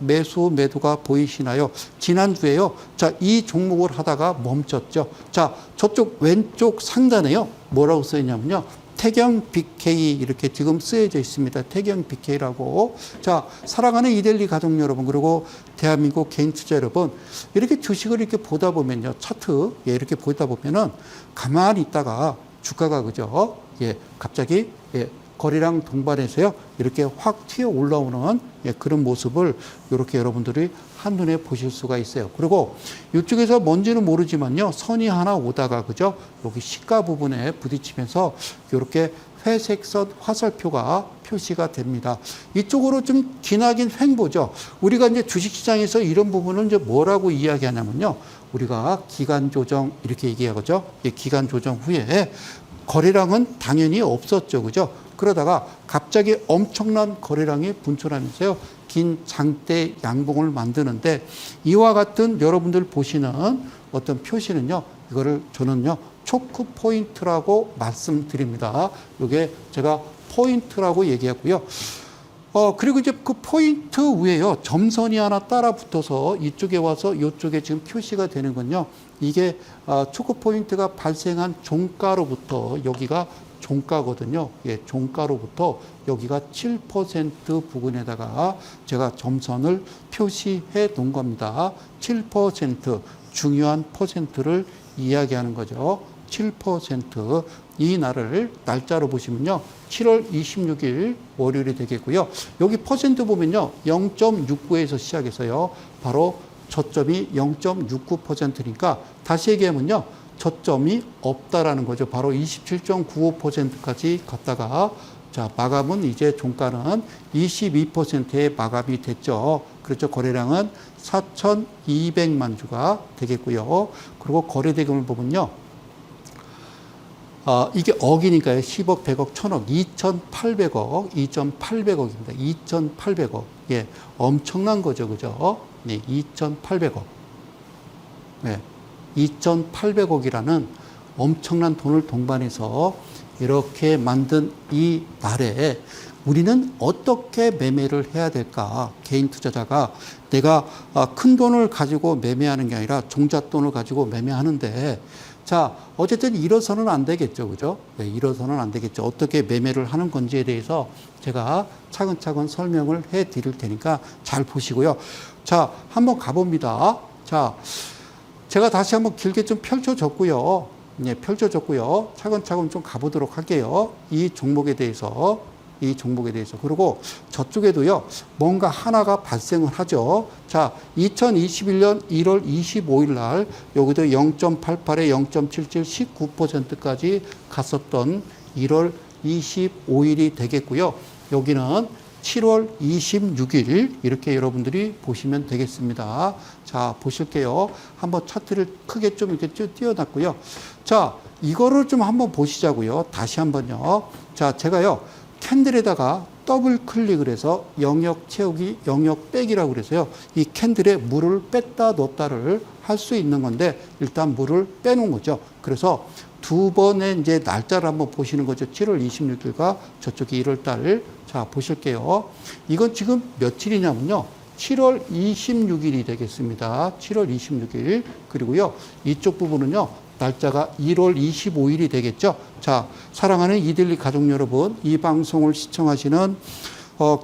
매수 매도가 보이시나요? 지난주에요. 자, 이 종목을 하다가 멈췄죠. 자, 저쪽 왼쪽 상단에요. 뭐라고 써 있냐면요. 태경 BK 이렇게 지금 쓰여져 있습니다. 태경 BK라고. 자, 사랑하는 이데일리 가족 여러분, 그리고 대한민국 개인 투자 여러분, 이렇게 주식을 이렇게 보다 보면요. 차트, 이렇게 보다 보면은 가만히 있다가 주가가 그죠? 갑자기, 거래량 동반해서요. 이렇게 확 튀어 올라오는 그런 모습을 이렇게 여러분들이 한눈에 보실 수가 있어요. 그리고 이쪽에서 뭔지는 모르지만요. 선이 하나 오다가 그죠? 여기 시가 부분에 부딪히면서 이렇게 회색선 화살표가 표시가 됩니다. 이쪽으로 좀 기나긴 횡보죠. 우리가 이제 주식시장에서 이런 부분을 이제 뭐라고 이야기하냐면요. 우리가 기간 조정 이렇게 얘기하죠. 기간 조정 후에 거래량은 당연히 없었죠. 그죠? 그러다가 갑자기 엄청난 거래량이 분출하면서요. 긴 장대 양봉을 만드는데 이와 같은 여러분들 보시는 어떤 표시는요. 이거를 저는요. 초크 포인트라고 말씀드립니다. 이게 제가 포인트라고 얘기했고요. 그리고 이제 그 포인트 위에요. 점선이 하나 따라 붙어서 이쪽에 와서 이쪽에 지금 표시가 되는 건요. 이게 초크 포인트가 발생한 종가로부터 여기가 종가거든요. 종가로부터 여기가 7% 부근에다가 제가 점선을 표시해 놓은 겁니다. 7% 중요한 퍼센트를 이야기하는 거죠. 7% 이 날짜로 보시면요. 7월 26일 월요일이 되겠고요. 여기 퍼센트 보면요. 0.69에서 시작해서요. 바로 저점이 0.69%니까 다시 얘기하면요. 저점이 없다라는 거죠. 바로 27.95%까지 갔다가 자, 마감은 이제 종가는 22%의 마감이 됐죠. 그렇죠. 거래량은 4,200만 주가 되겠고요. 그리고 거래대금을 보면요. 이게 억이니까요. 10억, 100억, 1000억, 2,800억, 2,800억입니다. 2,800억. 엄청난 거죠. 그죠? 네, 2,800억. 네. 2,800억이라는 엄청난 돈을 동반해서 이렇게 만든 이 날에 우리는 어떻게 매매를 해야 될까? 개인 투자자가 내가 큰 돈을 가지고 매매하는 게 아니라 종잣돈을 가지고 매매하는데 자, 어쨌든 이뤄서는 안 되겠죠. 그죠? 네, 이뤄서는 안 되겠죠. 어떻게 매매를 하는 건지에 대해서 제가 차근차근 설명을 해 드릴 테니까 잘 보시고요. 자, 한번 가봅니다. 자, 제가 다시 한번 길게 좀 펼쳐줬고요. 펼쳐줬고요. 차근차근 좀 가보도록 할게요. 이 종목에 대해서. 그리고 저쪽에도요, 뭔가 하나가 발생을 하죠. 자, 2021년 1월 25일 날, 여기도 0.88에 0.77, 19%까지 갔었던 1월 25일이 되겠고요. 여기는 7월 26일 이렇게 여러분들이 보시면 되겠습니다. 자, 보실게요. 한번 차트를 크게 좀 이렇게 띄워놨고요. 자, 이거를 좀 한번 보시자고요. 다시 한번요. 자, 제가요. 캔들에다가 더블 클릭을 해서 영역 채우기, 영역 빼기라고 그래서요. 이 캔들에 물을 뺐다 넣었다를 할 수 있는 건데 일단 물을 빼놓은 거죠. 그래서 두 번의 이제 날짜를 한번 보시는 거죠. 7월 26일과 저쪽이 1월 달. 자, 보실게요. 이건 지금 며칠이냐면요. 7월 26일이 되겠습니다. 7월 26일. 그리고요. 이쪽 부분은요. 날짜가 1월 25일이 되겠죠. 자, 사랑하는 이데일리 가족 여러분, 이 방송을 시청하시는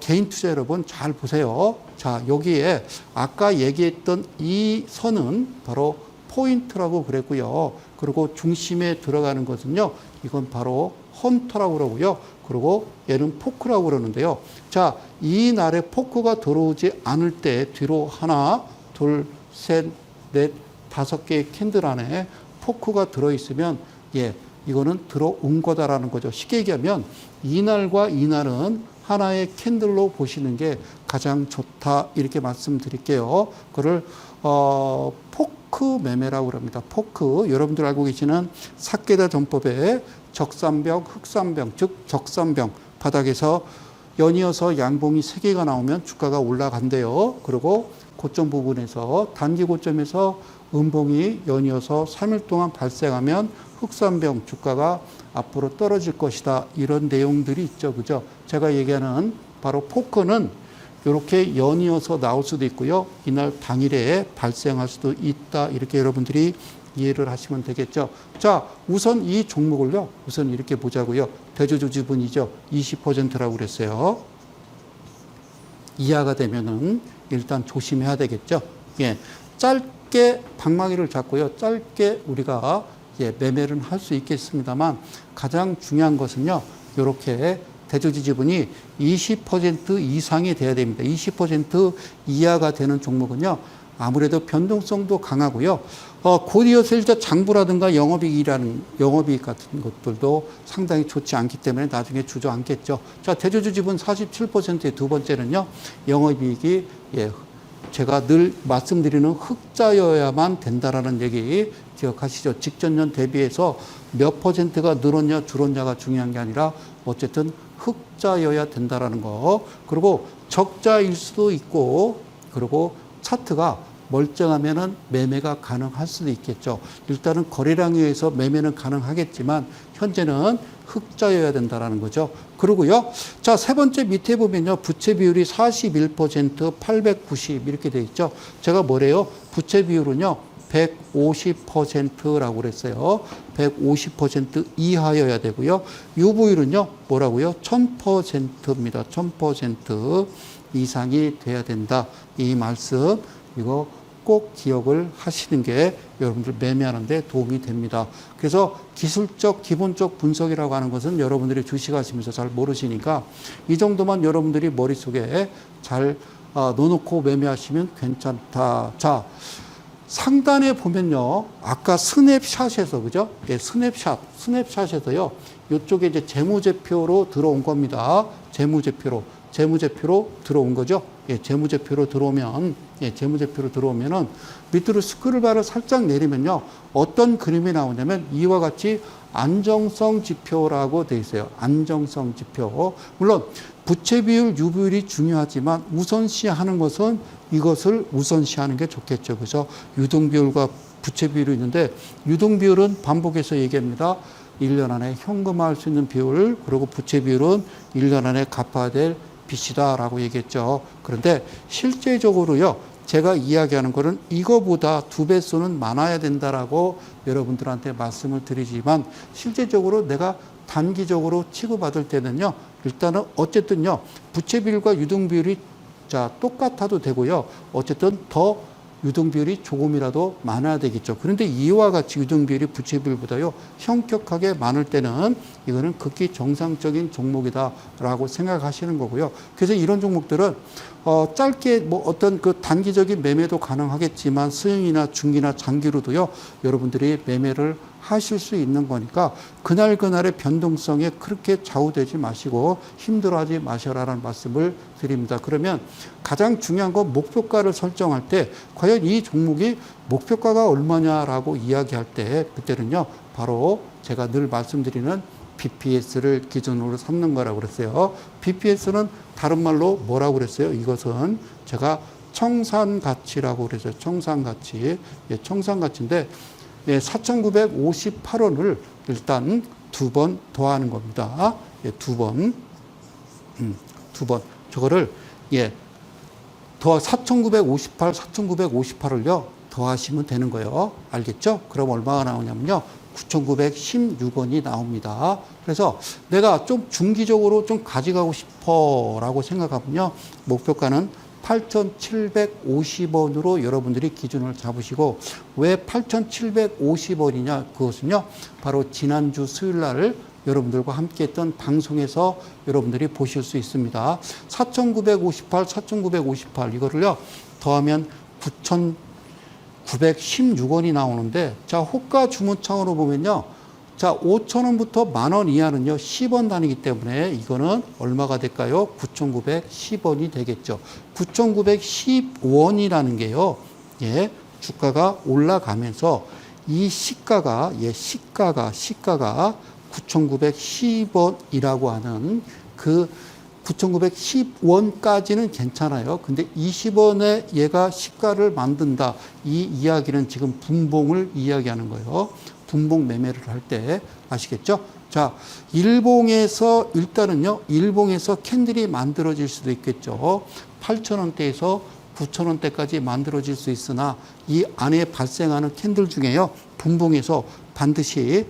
개인 투자 여러분 잘 보세요. 자, 여기에 아까 얘기했던 이 선은 바로 포인트라고 그랬고요. 그리고 중심에 들어가는 것은요. 이건 바로 헌터라고 그러고요. 그리고 얘는 포크라고 그러는데요. 자, 이 날에 포크가 들어오지 않을 때 뒤로 하나, 둘, 셋, 넷, 5개의 캔들 안에 포크가 들어있으면 이거는 들어온 거다라는 거죠. 쉽게 얘기하면 이날과 이날은 하나의 캔들로 보시는 게 가장 좋다 이렇게 말씀드릴게요. 그걸 포크 매매라고 합니다. 포크 여러분들 알고 계시는 사케다 전법의 적산병, 흑산병 즉 적산병 바닥에서 연이어서 양봉이 3개가 나오면 주가가 올라간대요. 그리고 고점 부분에서 단기 고점에서 음봉이 연이어서 3일 동안 발생하면 흑산병 주가가 앞으로 떨어질 것이다. 이런 내용들이 있죠. 그죠? 제가 얘기하는 바로 포크는 이렇게 연이어서 나올 수도 있고요. 이날 당일에 발생할 수도 있다. 이렇게 여러분들이 이해를 하시면 되겠죠. 자, 우선 이 종목을요. 우선 이렇게 보자고요. 대주주 지분이죠. 20%라고 그랬어요. 이하가 되면은 일단 조심해야 되겠죠. 예. 짧게 방망이를 잡고요. 짧게 우리가 매매를 할 수 있겠습니다만 가장 중요한 것은요. 이렇게 대주주 지분이 20% 이상이 돼야 됩니다. 20% 이하가 되는 종목은요. 아무래도 변동성도 강하고요. 곧이어서 일단 장부라든가 영업이익 같은 것들도 상당히 좋지 않기 때문에 나중에 주저앉겠죠. 자, 대주주 지분 47%의 두 번째는요. 영업이익이 제가 늘 말씀드리는 흑자여야만 된다라는 얘기 기억하시죠. 직전년 대비해서 몇 퍼센트가 늘었냐 줄었냐가 중요한 게 아니라 어쨌든 흑자여야 된다라는 거. 그리고 적자일 수도 있고 그리고 차트가 멀쩡하면은 매매가 가능할 수도 있겠죠. 일단은 거래량에 의해서 매매는 가능하겠지만 현재는 흑자여야 된다라는 거죠. 그러고요. 자, 세 번째 밑에 보면요. 부채 비율이 41%, 890 이렇게 돼 있죠. 제가 뭐래요? 부채 비율은요. 150%라고 그랬어요. 150% 이하여야 되고요. 유보율은요. 뭐라고요? 1000%입니다. 1000% 이상이 돼야 된다. 이 말씀 이거 꼭 기억을 하시는 게 여러분들 매매하는 데 도움이 됩니다. 그래서 기술적 기본적 분석이라고 하는 것은 여러분들이 주식하시면서 잘 모르시니까 이 정도만 여러분들이 머릿속에 잘 넣어놓고 매매하시면 괜찮다. 자, 상단에 보면요. 아까 스냅샷에서 그죠? 예, 스냅샷에서요. 이쪽에 이제 재무제표로 들어온 겁니다. 재무제표로 들어온 거죠. 예, 재무제표로 들어오면은 밑으로 스크롤바를 살짝 내리면요. 어떤 그림이 나오냐면 이와 같이 안정성 지표라고 돼 있어요. 안정성 지표. 물론 부채 비율, 유보율이 중요하지만 우선시하는 것은 이것을 우선시하는 게 좋겠죠. 그래서 유동 비율과 부채 비율이 있는데 유동 비율은 반복해서 얘기합니다. 1년 안에 현금화할 수 있는 비율, 그리고 부채 비율은 1년 안에 갚아야 될 빚이다라고 얘기했죠. 그런데 실제적으로요, 제가 이야기하는 거는 이거보다 2배수는 많아야 된다라고 여러분들한테 말씀을 드리지만 실제적으로 내가 단기적으로 치고받을 때는요, 일단은 어쨌든요, 부채 비율과 유동 비율이 똑같아도 되고요, 어쨌든 더 유동 비율이 조금이라도 많아야 되겠죠. 그런데 이와 같이 유동 비율이 부채 비율보다요 현격하게 많을 때는 이거는 극히 정상적인 종목이다라고 생각하시는 거고요. 그래서 이런 종목들은 짧게 뭐 어떤 그 단기적인 매매도 가능하겠지만 수익이나 중기나 장기로도요 여러분들이 매매를 하실 수 있는 거니까 그날그날의 변동성에 그렇게 좌우되지 마시고 힘들어하지 마셔라라는 말씀을 드립니다. 그러면 가장 중요한 건 목표가를 설정할 때 과연 이 종목이 목표가가 얼마냐라고 이야기할 때 그때는요 바로 제가 늘 말씀드리는 BPS를 기준으로 삼는 거라고 그랬어요. BPS는 다른 말로 뭐라고 그랬어요? 이것은 제가 청산가치라고 그랬어요. 청산가치. 예, 청산가치인데 4,958원을 일단 2번 더하는 겁니다. 예, 2번. 2번. 저거를, 4,958을요, 더하시면 되는 거예요. 알겠죠? 그럼 얼마가 나오냐면요. 9,916원이 나옵니다. 그래서 내가 좀 중기적으로 좀 가져가고 싶어 라고 생각하면요. 목표가는 8,750원으로 여러분들이 기준을 잡으시고 왜 8,750원이냐 그것은요 바로 지난주 수요일 날 여러분들과 함께 했던 방송에서 여러분들이 보실 수 있습니다. 4,958 이거를요 더하면 9,916원이 나오는데 자 호가 주문창으로 보면요 자 5,000원부터 10,000원 이하는요 10원 단위이기 때문에 이거는 얼마가 될까요? 9,910원이 되겠죠. 9,910원이라는 게요. 예, 주가가 올라가면서 이 시가가 9,910원이라고 하는 그 9,910원까지는 괜찮아요. 근데 20원에 얘가 시가를 만든다. 이 이야기는 지금 분봉을 이야기하는 거예요. 분봉 매매를 할 때 아시겠죠? 자, 일봉에서 캔들이 만들어질 수도 있겠죠. 8,000원대에서 9,000원대까지 만들어질 수 있으나 이 안에 발생하는 캔들 중에요. 분봉에서 반드시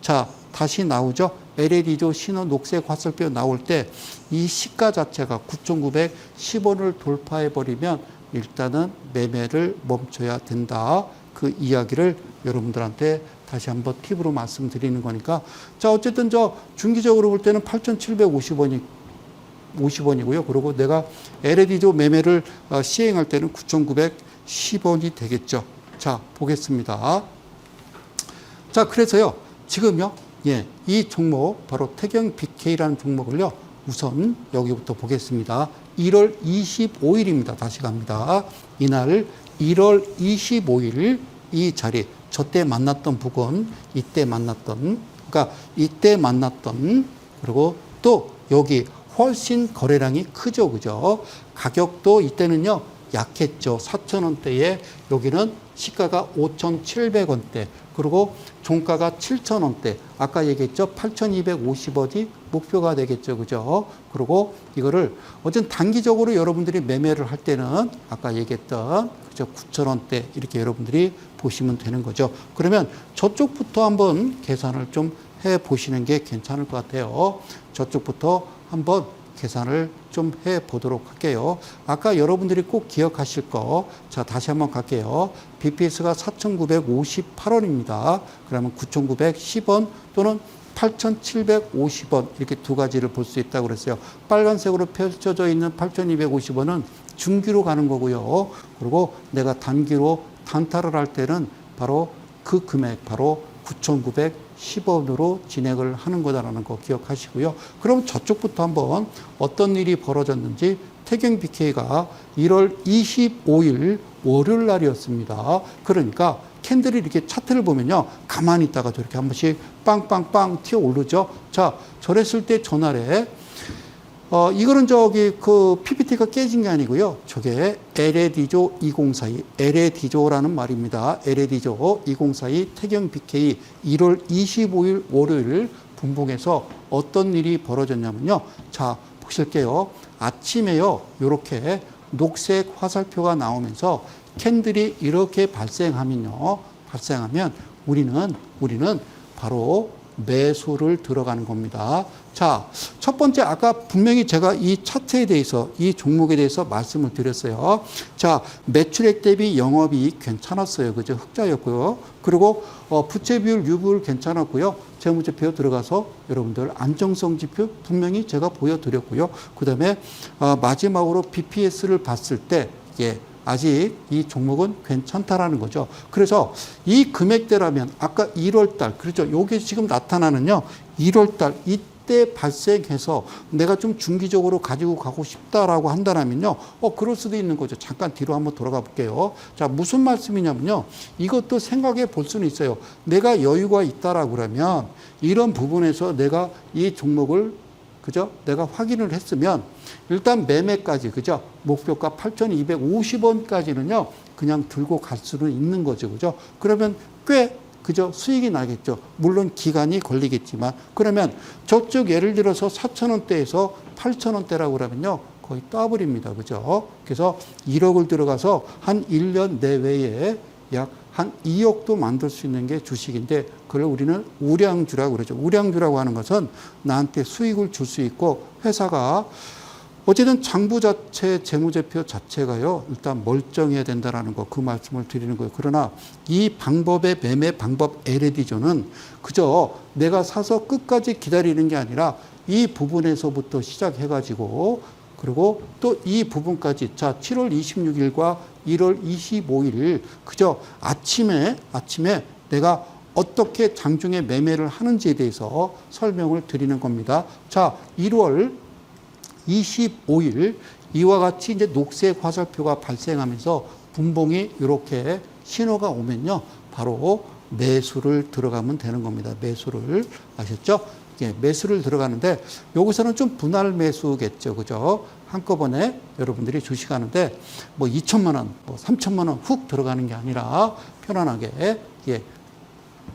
자, 다시 나오죠. LAD조 신호 녹색 화살표 나올 때 이 시가 자체가 9,910원을 돌파해 버리면 일단은 매매를 멈춰야 된다. 그 이야기를 여러분들한테 다시 한번 팁으로 말씀드리는 거니까. 자, 어쨌든 중기적으로 볼 때는 8,750원이고요. 그리고 내가 LAD조 매매를 시행할 때는 9,910원이 되겠죠. 자, 보겠습니다. 자, 그래서요. 지금요. 예, 이 종목 바로 태경 BK라는 종목을요. 우선 여기부터 보겠습니다. 1월 25일입니다. 다시 갑니다. 이날 1월 25일 이 자리, 저때 만났던 부근, 이때 만났던, 그리고 또 여기 훨씬 거래량이 크죠. 그죠? 가격도 이때는요, 약했죠. 4,000원대에 여기는 시가가 5,700원대, 그리고 종가가 7,000원대. 아까 얘기했죠. 8,250원이 목표가 되겠죠. 그죠? 그리고 이거를 어쨌든 단기적으로 여러분들이 매매를 할 때는 아까 얘기했던 그죠? 9,000원대 이렇게 여러분들이 보시면 되는 거죠. 그러면 저쪽부터 한번 계산을 좀 해 보시는 게 괜찮을 것 같아요. 저쪽부터 한번 계산을 좀 해 보도록 할게요. 아까 여러분들이 꼭 기억하실 거. 자, 다시 한번 갈게요. BPS가 4,958원입니다. 그러면 9,910원 또는 8,750원 이렇게 두 가지를 볼 수 있다고 그랬어요. 빨간색으로 펼쳐져 있는 8,250원은 중기로 가는 거고요. 그리고 내가 단기로 단타를 할 때는 바로 그 금액, 바로 9,910원으로 진행을 하는 거다라는 거 기억하시고요. 그럼 저쪽부터 한번 어떤 일이 벌어졌는지. 태경 BK가 1월 25일 월요일 날이었습니다. 그러니까 캔들이 이렇게 차트를 보면요. 가만히 있다가 저렇게 한 번씩 빵빵빵 튀어 오르죠. 자, 저랬을 때 전날에 이거는 그 PPT가 깨진 게 아니고요. 저게 LAD조 2042, LAD조라는 말입니다. LAD조 2042 태경 BK 1월 25일 월요일 분봉에서 어떤 일이 벌어졌냐면요. 자, 보실게요. 아침에요. 이렇게 녹색 화살표가 나오면서 캔들이 이렇게 발생하면 우리는 바로 매수를 들어가는 겁니다. 자, 첫 번째 아까 분명히 제가 이 차트에 대해서 이 종목에 대해서 말씀을 드렸어요. 자, 매출액 대비 영업이익 괜찮았어요. 그죠? 흑자였고요. 그리고 부채 비율, 유불 괜찮았고요. 재무제표 들어가서 여러분들 안정성 지표 분명히 제가 보여드렸고요. 그다음에 마지막으로 BPS를 봤을 때 아직 이 종목은 괜찮다라는 거죠. 그래서 이 금액대라면 아까 1월 달, 그렇죠. 요게 지금 나타나는요. 1월 달 이때 발생해서 내가 좀 중기적으로 가지고 가고 싶다라고 한다면요. 그럴 수도 있는 거죠. 잠깐 뒤로 한번 돌아가 볼게요. 자, 무슨 말씀이냐면요. 이것도 생각해 볼 수는 있어요. 내가 여유가 있다라고 그러면 이런 부분에서 내가 이 종목을 그죠? 내가 확인을 했으면 일단 매매까지 그죠? 목표가 8,250원까지는요. 그냥 들고 갈 수는 있는 거죠. 그죠? 그러면 꽤 그죠? 수익이 나겠죠. 물론 기간이 걸리겠지만 그러면 저쪽 예를 들어서 4,000원대에서 8,000원대라고 그러면요. 거의 더블입니다. 그죠? 그래서 1억을 들어가서 한 1년 내외에 약 한 2억도 만들 수 있는 게 주식인데 그걸 우리는 우량주라고 그러죠. 우량주라고 하는 것은 나한테 수익을 줄 수 있고 회사가 어쨌든 장부 자체, 재무제표 자체가요. 일단 멀쩡해야 된다라는 거 그 말씀을 드리는 거예요. 그러나 이 방법의 매매 방법 LAD조는 그저 내가 사서 끝까지 기다리는 게 아니라 이 부분에서부터 시작해가지고 그리고 또 이 부분까지 자 7월 26일과 1월 25일 그저 아침에 내가 어떻게 장중에 매매를 하는지에 대해서 설명을 드리는 겁니다. 자 1월 25일 이와 같이 이제 녹색 화살표가 발생하면서 분봉이 이렇게 신호가 오면요. 바로 매수를 들어가면 되는 겁니다. 매수를 아셨죠? 매수를 들어가는데 여기서는 좀 분할 매수겠죠. 그죠? 한꺼번에 여러분들이 주식하는데 뭐 2천만 원, 뭐 3천만 원 훅 들어가는 게 아니라 편안하게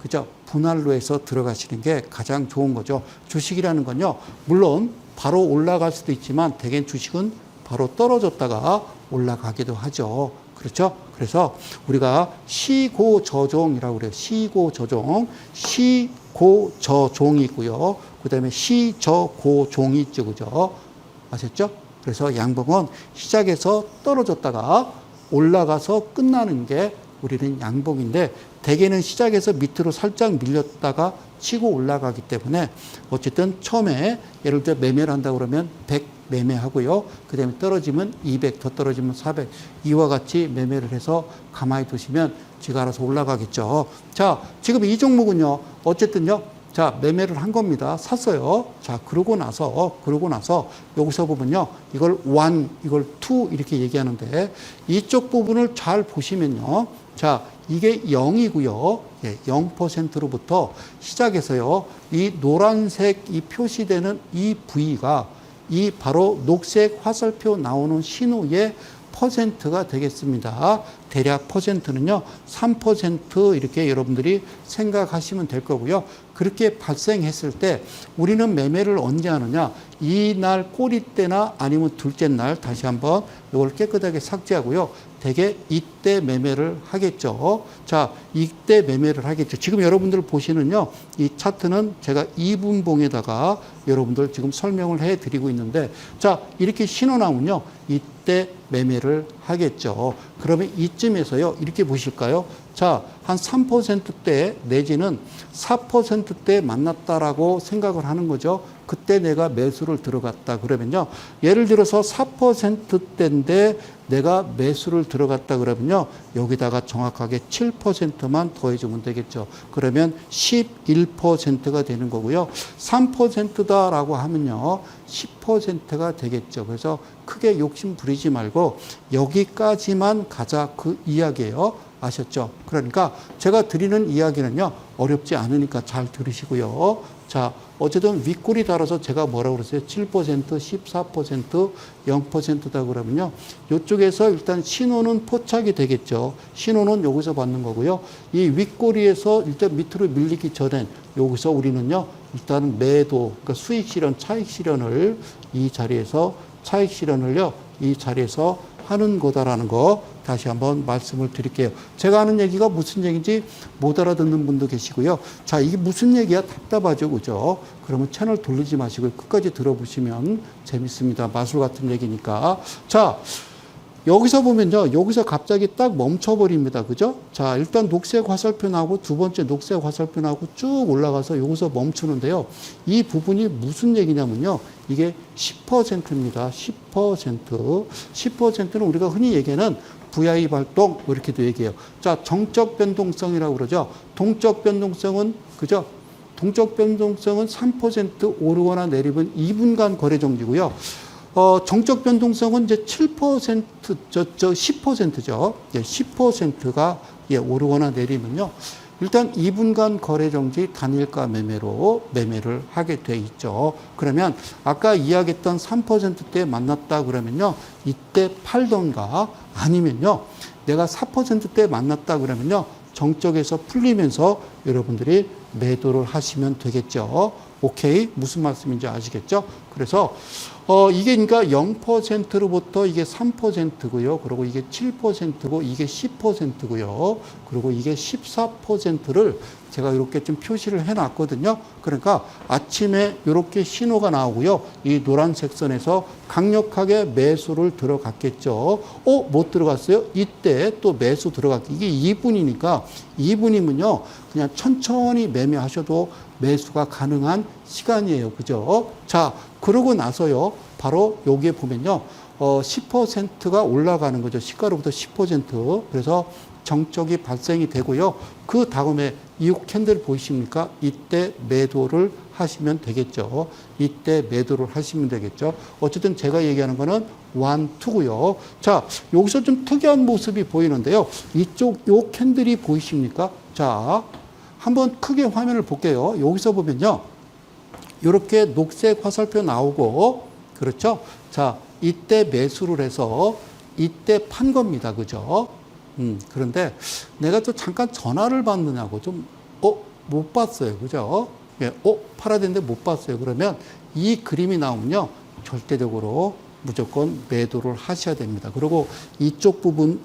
그죠? 분할로 해서 들어가시는 게 가장 좋은 거죠. 주식이라는 건요, 물론 바로 올라갈 수도 있지만 대개 주식은 바로 떨어졌다가 올라가기도 하죠. 그렇죠? 그래서 우리가 시고저종이라고 그래요. 시고저종. 시고저종이 있고요. 그 다음에 시저고종이 있죠. 그죠? 아셨죠? 그래서 양봉은 시작해서 떨어졌다가 올라가서 끝나는 게 우리는 양봉인데, 대개는 시작해서 밑으로 살짝 밀렸다가 치고 올라가기 때문에 어쨌든 처음에 예를 들어 매매를 한다 그러면 100 매매하고요. 그 다음에 떨어지면 200, 더 떨어지면 400. 이와 같이 매매를 해서 가만히 두시면 지가 알아서 올라가겠죠. 자, 지금 이 종목은요, 어쨌든요, 자, 매매를 한 겁니다. 샀어요. 자, 그러고 나서 여기서 보면요, 이걸 1, 이걸 2 이렇게 얘기하는데, 이쪽 부분을 잘 보시면요, 자, 이게 0이고요. 예, 0%로부터 시작해서요, 이 노란색 이 표시되는 이 부위가 이 바로 녹색 화살표 나오는 신호의 퍼센트가 되겠습니다. 대략 퍼센트는요, 3% 이렇게 여러분들이 생각하시면 될 거고요. 그렇게 발생했을 때 우리는 매매를 언제 하느냐? 이날 꼬리 때나 아니면 둘째 날, 다시 한번 이걸 깨끗하게 삭제하고요. 대개 이때 매매를 하겠죠. 자, 이때 매매를 하겠죠. 지금 여러분들 보시는요, 이 차트는 제가 2분봉에다가 여러분들 지금 설명을 해 드리고 있는데, 자, 이렇게 신호 나오면요, 이때 매매를 하겠죠. 그러면 이쯤에서요, 이렇게 보실까요? 자, 한 3%대 내지는 4%대 만났다라고 생각을 하는 거죠. 그때 내가 매수를 들어갔다 그러면요, 예를 들어서 4%대인데 내가 매수를 들어갔다 그러면요, 여기다가 정확하게 7%만 더해주면 되겠죠. 그러면 11%가 되는 거고요. 3%다라고 하면요, 10%가 되겠죠. 그래서 크게 욕심 부리지 말고 여기까지만 가자, 그 이야기예요. 아셨죠? 그러니까 제가 드리는 이야기는요, 어렵지 않으니까 잘 들으시고요. 자, 어쨌든 윗골이 달아서 제가 뭐라고 그랬어요? 7%, 14%, 0%다 그러면요, 이쪽에서 일단 신호는 포착이 되겠죠. 신호는 여기서 받는 거고요. 이 윗골이에서 일단 밑으로 밀리기 전에 여기서 우리는요, 일단 매도, 그러니까 수익 실현, 차익 실현을 이 자리에서 하는 거다라는 거 다시 한번 말씀을 드릴게요. 제가 하는 얘기가 무슨 얘기인지 못 알아듣는 분도 계시고요. 자, 이게 무슨 얘기야? 답답하죠, 그죠? 그러면 채널 돌리지 마시고 끝까지 들어보시면 재밌습니다. 마술 같은 얘기니까. 자, 여기서 보면요, 여기서 갑자기 딱 멈춰버립니다. 그죠? 자, 일단 녹색 화살표 나오고 두 번째 녹색 화살표 나오고 쭉 올라가서 여기서 멈추는데요. 이 부분이 무슨 얘기냐면요, 이게 10%입니다. 10%. 10%는 우리가 흔히 얘기하는 VI 발동, 이렇게도 얘기해요. 자, 정적 변동성이라고 그러죠. 동적 변동성은, 그죠? 동적 변동성은 3% 오르거나 내리면 2분간 거래 정지고요. 정적 변동성은 이제 7%, 10%죠. 예, 10%가 예, 오르거나 내리면요, 일단 2분간 거래 정지 단일가 매매로 매매를 하게 돼 있죠. 그러면 아까 이야기했던 3%대 만났다 그러면요, 이때 팔던가, 아니면요, 내가 4%대 만났다 그러면요, 정적에서 풀리면서 여러분들이 매도를 하시면 되겠죠. 오케이? 무슨 말씀인지 아시겠죠? 그래서 이게 그러니까 0%로부터 이게 3%고요. 그리고 이게 7%고 이게 10%고요. 그리고 이게 14%를 제가 이렇게 좀 표시를 해 놨거든요. 그러니까 아침에 이렇게 신호가 나오고요. 이 노란색 선에서 강력하게 매수를 들어갔겠죠. 못 들어갔어요? 이때 또 매수 들어갔기. 이게 2분이니까 2분이면요, 그냥 천천히 매매하셔도 매수가 가능한 시간이에요. 그죠? 자, 그러고 나서요, 바로 여기에 보면요, 10%가 올라가는 거죠. 시가로부터 10%. 그래서 정적이 발생이 되고요. 그 다음에 이 캔들 보이십니까? 이때 매도를 하시면 되겠죠. 이때 매도를 하시면 되겠죠. 어쨌든 제가 얘기하는 거는 1, 2고요. 자, 여기서 좀 특이한 모습이 보이는데요. 이쪽 요 캔들이 보이십니까? 자, 한번 크게 화면을 볼게요. 여기서 보면요, 이렇게 녹색 화살표 나오고, 그렇죠? 자, 이때 매수를 해서 이때 판 겁니다. 그죠? 그런데 내가 또 잠깐 전화를 받느냐고 좀 못 봤어요. 그죠? 예, 팔아야 되는데 못 봤어요. 그러면 이 그림이 나오면요. 절대적으로 무조건 매도를 하셔야 됩니다. 그리고 이쪽 부분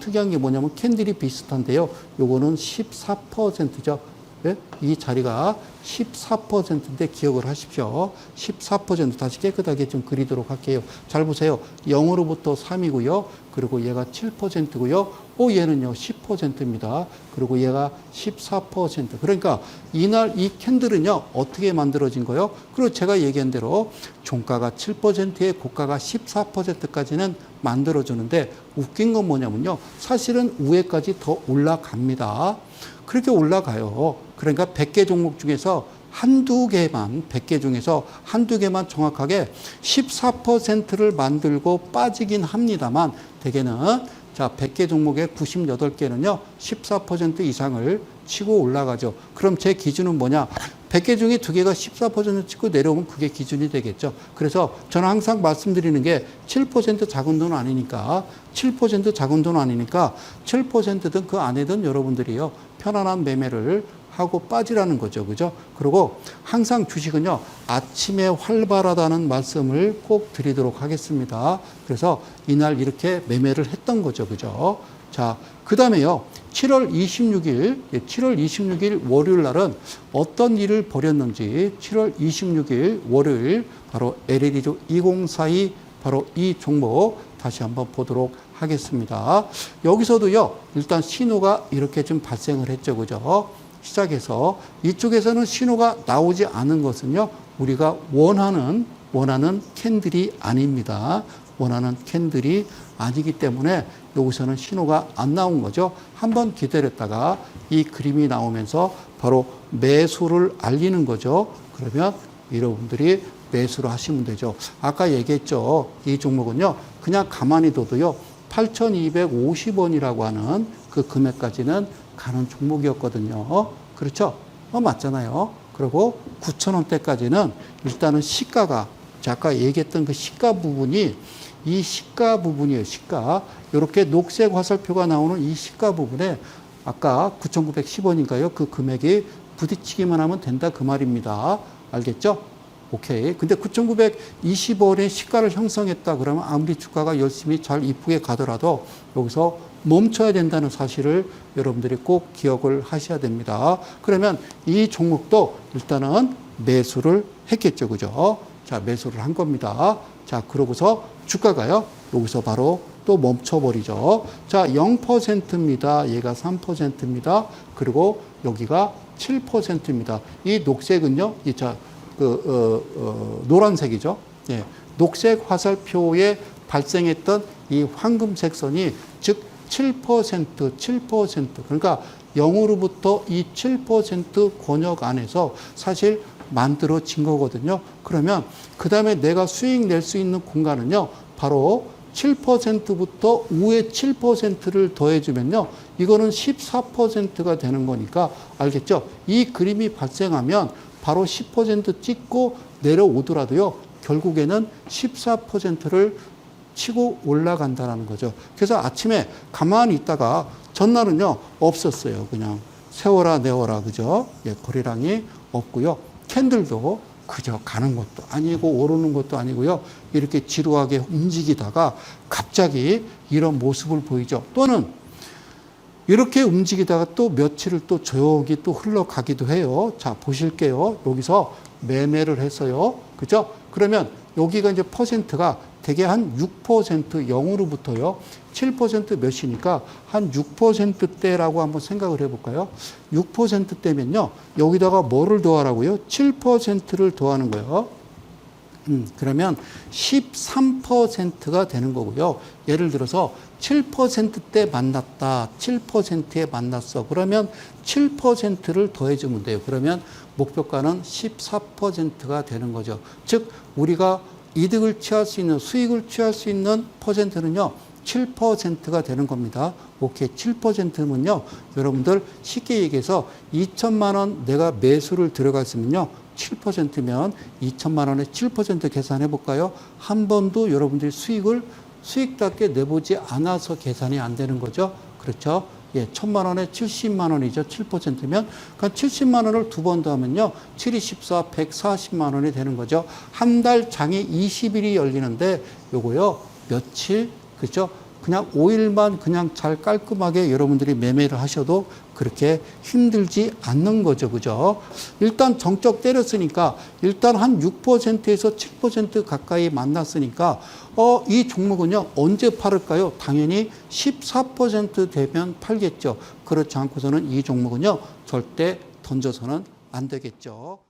특이한 게 뭐냐면 캔들이 비슷한데요. 요거는 14%죠. 예? 이 자리가 14%인데 기억을 하십시오. 14% 다시 깨끗하게 좀 그리도록 할게요. 잘 보세요. 0으로부터 3이고요. 그리고 얘가 7%고요. 얘는요 10%입니다. 그리고 얘가 14%. 그러니까 이날 이 캔들은요 어떻게 만들어진 거예요? 그리고 제가 얘기한 대로 종가가 7%에 고가가 14%까지는 만들어주는데 웃긴 건 뭐냐면요. 사실은 위에까지 더 올라갑니다. 그렇게 올라가요. 그러니까 100개 종목 중에서 한두 개만, 100개 중에서 한두 개만 정확하게 14%를 만들고 빠지긴 합니다만, 대개는, 자, 100개 종목의 98개는요, 14% 이상을 치고 올라가죠. 그럼 제 기준은 뭐냐? 100개 중에 2개가 14% 치고 내려오면 그게 기준이 되겠죠. 그래서 저는 항상 말씀드리는 게 7% 작은 돈 아니니까, 7% 작은 돈 아니니까 7%든 그 안에든 여러분들이요, 편안한 매매를 하고 빠지라는 거죠. 그죠? 그리고 항상 주식은요, 아침에 활발하다는 말씀을 꼭 드리도록 하겠습니다. 그래서 이날 이렇게 매매를 했던 거죠. 그죠? 자, 그 다음에요, 7월 26일 월요일 날은 어떤 일을 벌였는지 7월 26일 월요일 바로 LLE조 2042 바로 이 종목 다시 한번 보도록 하겠습니다. 여기서도요, 일단 신호가 이렇게 좀 발생을 했죠. 그죠? 시작해서 이쪽에서는 신호가 나오지 않은 것은요, 우리가 원하는 캔들이 아닙니다. 원하는 캔들이 아니기 때문에 여기서는 신호가 안 나온 거죠. 한번 기다렸다가 이 그림이 나오면서 바로 매수를 알리는 거죠. 그러면 여러분들이 매수를 하시면 되죠. 아까 얘기했죠. 이 종목은요, 그냥 가만히 둬도요, 8,250원이라고 하는 그 금액까지는 가는 종목이었거든요. 그렇죠? 맞잖아요. 그리고 9,000원대까지는 일단은 시가가, 아까 얘기했던 그 시가 부분이, 이 시가 부분이에요. 시가. 이렇게 녹색 화살표가 나오는 이 시가 부분에 아까 9,910원인가요? 그 금액이 부딪히기만 하면 된다. 그 말입니다. 알겠죠? 오케이. 근데 9,920원의 시가를 형성했다 그러면 아무리 주가가 열심히 잘 이쁘게 가더라도 여기서 멈춰야 된다는 사실을 여러분들이 꼭 기억을 하셔야 됩니다. 그러면 이 종목도 일단은 매수를 했겠죠. 그죠? 자, 매수를 한 겁니다. 자, 그러고서 주가가요, 여기서 바로 또 멈춰버리죠. 자, 0%입니다. 얘가 3%입니다. 그리고 여기가 7%입니다. 이 녹색은요, 노란색이죠. 예, 녹색 화살표에 발생했던 이 황금색 선이 즉 7%. 그러니까 0으로부터 이 7% 권역 안에서 사실 만들어진 거거든요. 그러면 그 다음에 내가 수익 낼 수 있는 공간은요, 바로 7%부터 위에 7%를 더해주면요, 이거는 14%가 되는 거니까 알겠죠? 이 그림이 발생하면 바로 10% 찍고 내려오더라도요, 결국에는 14%를 치고 올라간다는 거죠. 그래서 아침에 가만히 있다가 전날은요, 없었어요. 그냥 세워라 내워라. 그죠? 예, 거래량이 없고요. 캔들도 그저 가는 것도 아니고 오르는 것도 아니고요. 이렇게 지루하게 움직이다가 갑자기 이런 모습을 보이죠. 또는 이렇게 움직이다가 또 며칠을 또 조용히 또 흘러가기도 해요. 자, 보실게요. 여기서 매매를 했어요. 그죠? 그러면 여기가 이제 퍼센트가 대개 한 6%, 0으로부터요. 7% 몇이니까 한 6%대라고 한번 생각을 해볼까요? 6%대면요. 여기다가 뭐를 더하라고요? 7%를 더하는 거예요. 그러면 13%가 되는 거고요. 예를 들어서 7%대 만났다. 7%에 만났어. 그러면 7%를 더해주면 돼요. 그러면 목표가는 14%가 되는 거죠. 즉 우리가 이득을 취할 수 있는, 수익을 취할 수 있는 퍼센트는요, 7%가 되는 겁니다. 오케이. 7%면요, 여러분들 쉽게 얘기해서 2천만 원 내가 매수를 들어갔으면요, 7%면 2천만 원에 7% 계산해 볼까요? 한 번도 여러분들이 수익답게 내보지 않아서 계산이 안 되는 거죠. 그렇죠? 예, 1,000만 원에 70만 원이죠. 7%면. 그러니까 70만 원을 두 번 더 하면요. 7, 2, 14, 140만 원이 되는 거죠. 한 달 장이 20일이 열리는데 요거요. 며칠, 그죠? 그냥 5일만 그냥 잘 깔끔하게 여러분들이 매매를 하셔도 그렇게 힘들지 않는 거죠. 그죠? 일단 정적 때렸으니까 일단 한 6%에서 7% 가까이 만났으니까 이 종목은요. 언제 팔을까요? 당연히 14% 되면 팔겠죠. 그렇지 않고서는 이 종목은요. 절대 던져서는 안 되겠죠.